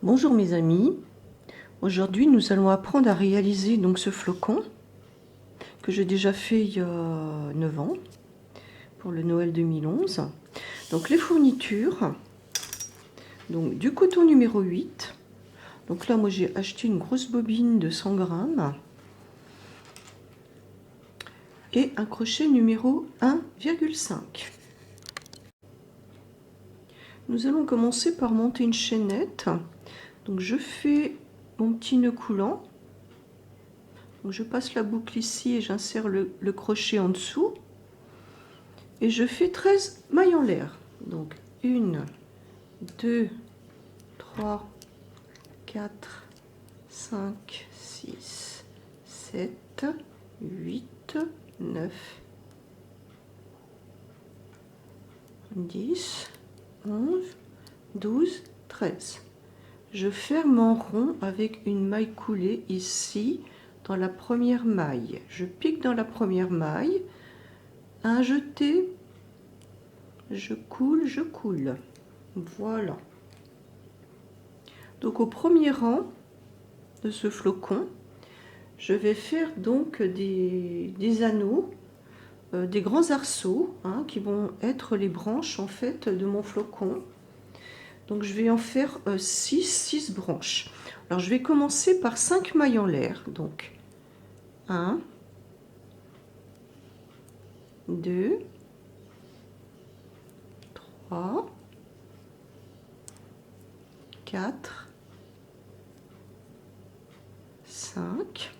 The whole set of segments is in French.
Bonjour mes amis, aujourd'hui nous allons apprendre à réaliser donc ce flocon que j'ai déjà fait il y a 9 ans pour le Noël 2011. Donc les fournitures, donc du coton numéro 8. Donc là moi j'ai acheté une grosse bobine de 100 grammes et un crochet numéro 1,5. Nous allons commencer par monter une chaînette. Donc je fais mon petit nœud coulant. Donc je passe la boucle ici et j'insère le crochet en dessous. Et je fais 13 mailles en l'air. Donc 1, 2, 3, 4, 5, 6, 7, 8, 9, 10, 11, 12, 13. Je ferme en rond avec une maille coulée ici dans la première maille. Je pique dans la première maille, un jeté, je coule, je coule. Voilà. Donc au premier rang de ce flocon, je vais faire donc des anneaux, des grands arceaux qui vont être les branches en fait de mon flocon. Donc je vais en faire 6 branches. Alors je vais commencer par 5 mailles en l'air. Donc 1, 2, 3, 4, 5.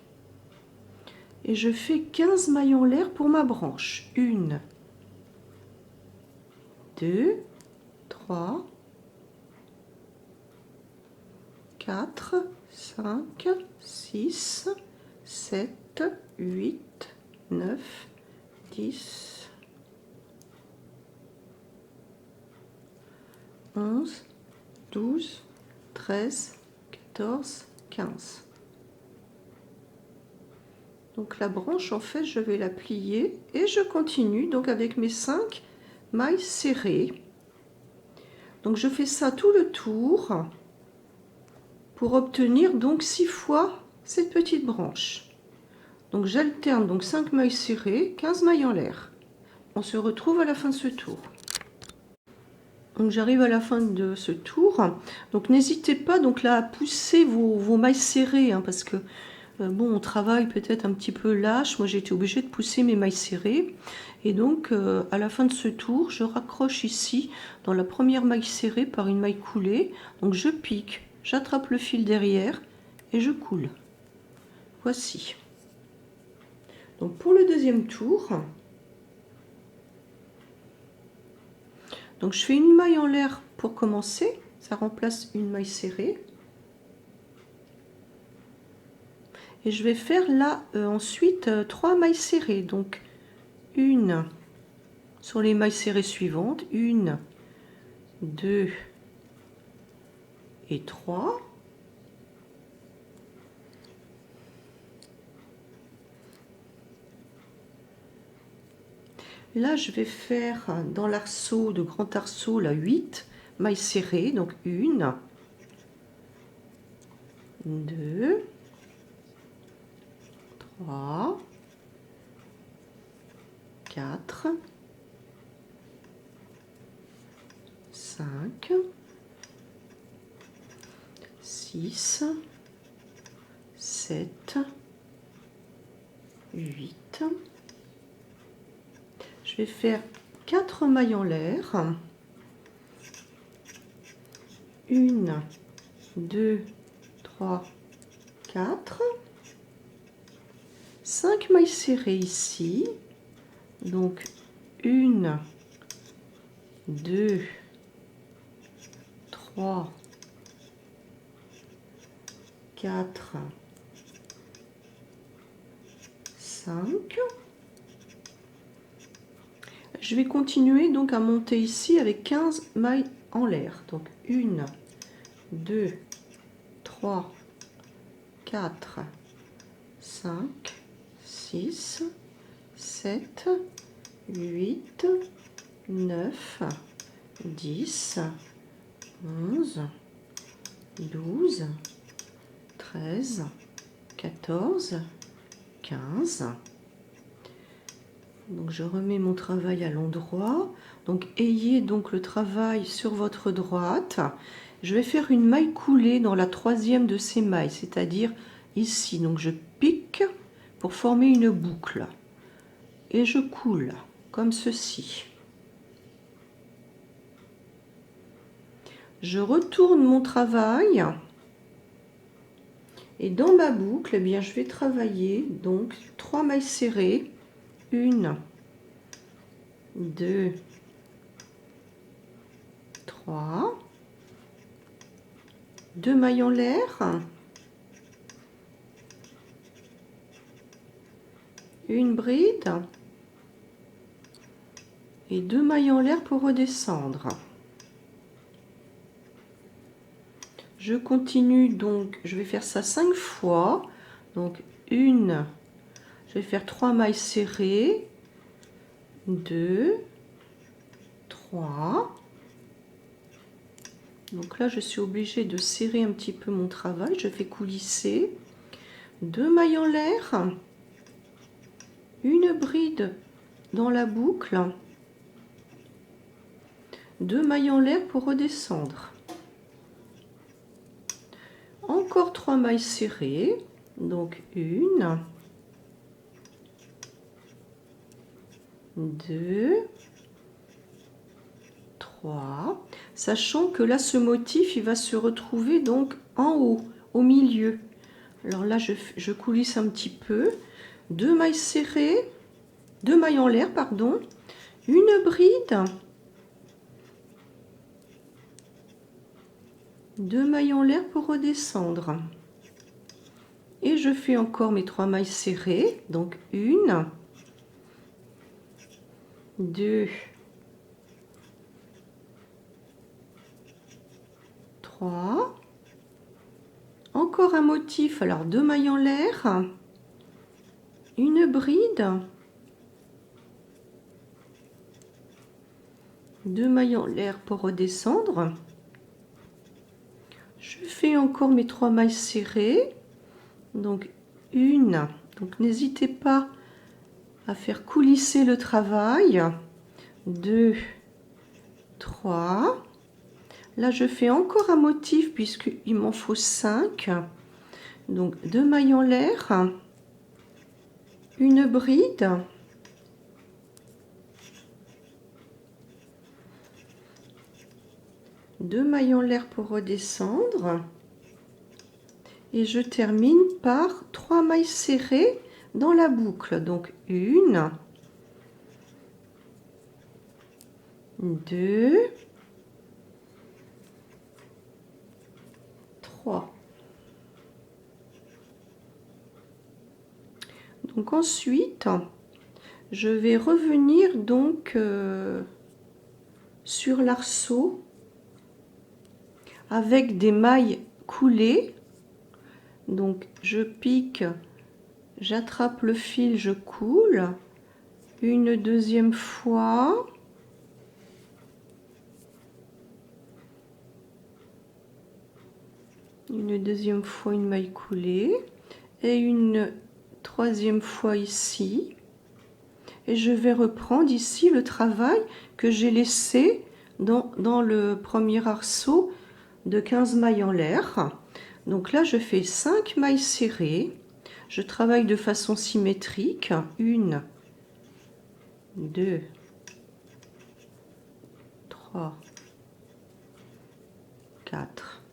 Et je fais 15 mailles en l'air pour ma branche. 1, 2, 3, 4, 5, 6, 7, 8, 9, 10, 11, 12, 13, 14, 15. Donc la branche, en fait, je vais la plier et je continue donc avec mes 5 mailles serrées. Donc je fais ça tout le tour pour obtenir donc 6 fois cette petite branche. Donc j'alterne donc 5 mailles serrées, 15 mailles en l'air. On se retrouve à la fin de ce tour. Donc j'arrive à la fin de ce tour. Donc n'hésitez pas donc là à pousser vos mailles serrées parce que bon, on travaille peut-être un petit peu lâche. Moi j'ai été obligée de pousser mes mailles serrées. Et donc à la fin de ce tour, je raccroche ici dans la première maille serrée par une maille coulée. Donc je pique, j'attrape le fil derrière et je coule. Voici. Donc pour le deuxième tour, donc je fais une maille en l'air pour commencer, ça remplace une maille serrée. Et je vais faire là ensuite 3 mailles serrées. Donc une sur les mailles serrées suivantes, 1, 2 et 3. Là, je vais faire dans l'arceau, de grand arceau, là 8 mailles serrées. Donc 1, 2, 3, 4, 5, 6, 7, 8. Je vais faire 4 mailles en l'air. 1, 2, 3, 4. 5 mailles serrées ici. Donc 1, 2, 3, 4, 5. Je vais continuer donc à monter ici avec 15 mailles en l'air. Donc 1, 2, 3, 4, 5, 6, 7, 8, 9, 10, 11, 12, 13, 14, 15. Donc je remets mon travail à l'endroit. Donc ayez donc le travail sur votre droite. Je vais faire une maille coulée dans la troisième de ces mailles, c'est-à-dire ici. Donc je pique pour former une boucle et je coule comme ceci. Je retourne mon travail et dans ma boucle, eh bien, je vais travailler donc 3 mailles serrées, 1, 2, 3, 2 mailles en l'air, une bride et 2 mailles en l'air pour redescendre. Je continue donc, je vais faire ça 5 fois. Donc je vais faire 3 mailles serrées, 2, 3. Donc là, je suis obligée de serrer un petit peu mon travail. Je fais coulisser, 2 mailles en l'air, une bride dans la boucle, 2 mailles en l'air pour redescendre. Encore 3 mailles serrées, donc 1, 2, 3, sachant que là ce motif il va se retrouver donc en haut, au milieu. Alors là je coulisse un petit peu, 2 mailles serrées, 2 mailles en l'air, pardon, une bride, 2 mailles en l'air pour redescendre. Et je fais encore mes 3 mailles serrées, donc 1, 2, 3, encore un motif, alors 2 mailles en l'air, une bride, 2 mailles en l'air pour redescendre. Je fais encore mes 3 mailles serrées, donc 1, donc n'hésitez pas à faire coulisser le travail, 2, 3, là je fais encore un motif puisqu'il m'en faut 5, donc 2 mailles en l'air, une bride, deux mailles en l'air pour redescendre et je termine par 3 mailles serrées dans la boucle, donc 1, 2, 3. Donc ensuite je vais revenir donc sur l'arceau avec des mailles coulées. Donc je pique, j'attrape le fil, je coule une deuxième fois, une maille coulée et une troisième fois ici, et je vais reprendre ici le travail que j'ai laissé dans le premier arceau de 15 mailles en l'air. Donc là je fais 5 mailles serrées, je travaille de façon symétrique, 1, 2, 3, 4,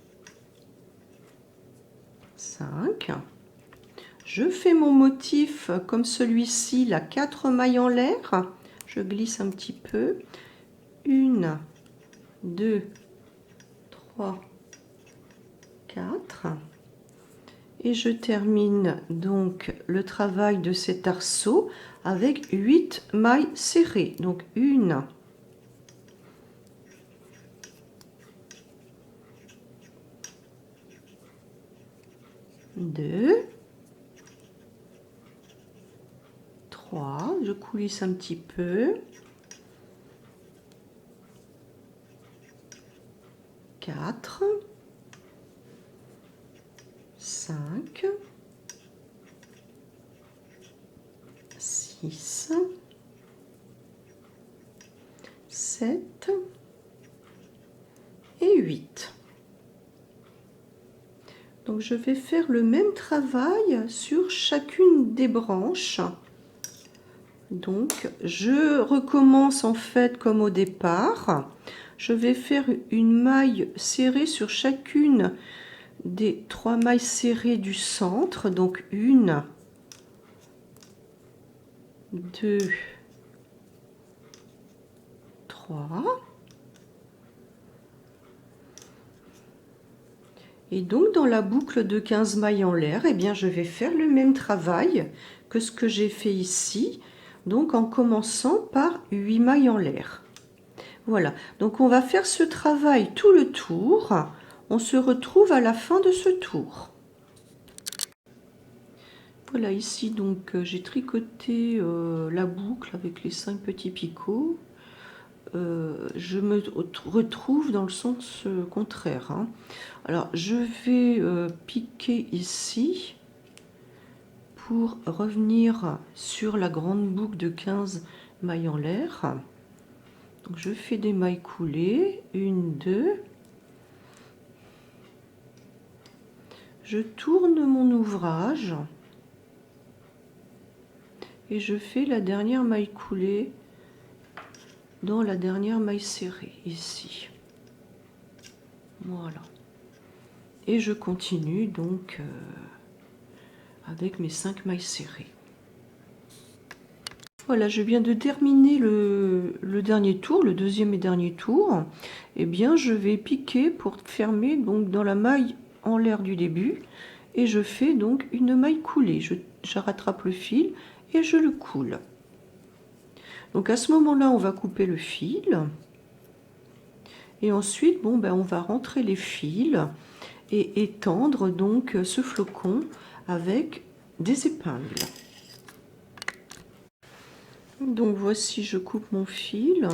5. Je fais mon motif comme celui-ci, la 4 mailles en l'air, je glisse un petit peu, 1, 2, 3, 4, et je termine donc le travail de cet arceau avec 8 mailles serrées, donc 1, 2, 3, je coulisse un petit peu, 4, 5, 6, 7 et 8. Donc je vais faire le même travail sur chacune des branches. Donc je recommence en fait comme au départ. Je vais faire une maille serrée sur chacune des 3 mailles serrées du centre. Donc 1, 2, 3. Et donc dans la boucle de 15 mailles en l'air, eh bien je vais faire le même travail que ce que j'ai fait ici, donc en commençant par 8 mailles en l'air. Voilà, donc on va faire ce travail tout le tour. On se retrouve à la fin de ce tour. Voilà, ici donc j'ai tricoté la boucle avec les 5 petits picots. Je me retrouve dans le sens contraire, hein. Alors je vais piquer ici pour revenir sur la grande boucle de 15 mailles en l'air. Donc je fais des mailles coulées, 1, 2. Je tourne mon ouvrage et je fais la dernière maille coulée dans la dernière maille serrée ici. Voilà. Et je continue donc avec mes 5 mailles serrées. Voilà, je viens de terminer le dernier tour, le deuxième et dernier tour. Eh bien, je vais piquer pour fermer donc dans la maille en l'air du début. Et je fais donc une maille coulée. Je rattrape le fil et je le coule. Donc à ce moment-là, on va couper le fil. Et ensuite, bon, ben, on va rentrer les fils et étendre donc ce flocon avec des épingles. Donc voici, je coupe mon fil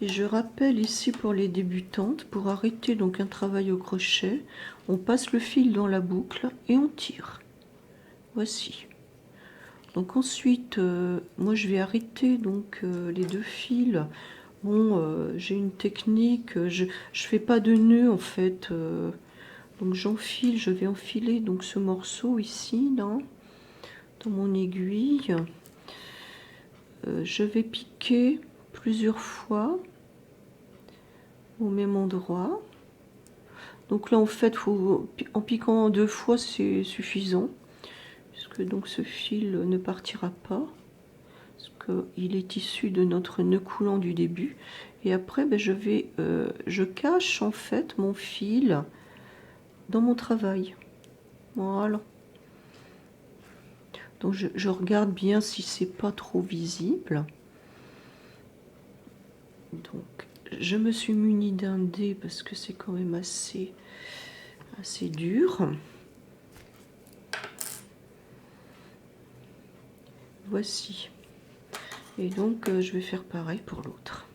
et je rappelle ici pour les débutantes, pour arrêter donc un travail au crochet, on passe le fil dans la boucle et on tire. Voici. Donc ensuite, moi je vais arrêter donc les 2 fils. Bon, j'ai une technique, je fais pas de nœud en fait. Donc j'enfile, je vais enfiler donc ce morceau ici dans mon aiguille. Je vais piquer plusieurs fois au même endroit. Donc là en fait, en piquant 2 fois c'est suffisant, puisque donc ce fil ne partira pas, parce qu'il est issu de notre nœud coulant du début. Et après ben, je cache en fait mon fil dans mon travail. Voilà. Donc je regarde bien si c'est pas trop visible. Donc je me suis munie d'un dé parce que c'est quand même assez dur. Voici. Et donc je vais faire pareil pour l'autre.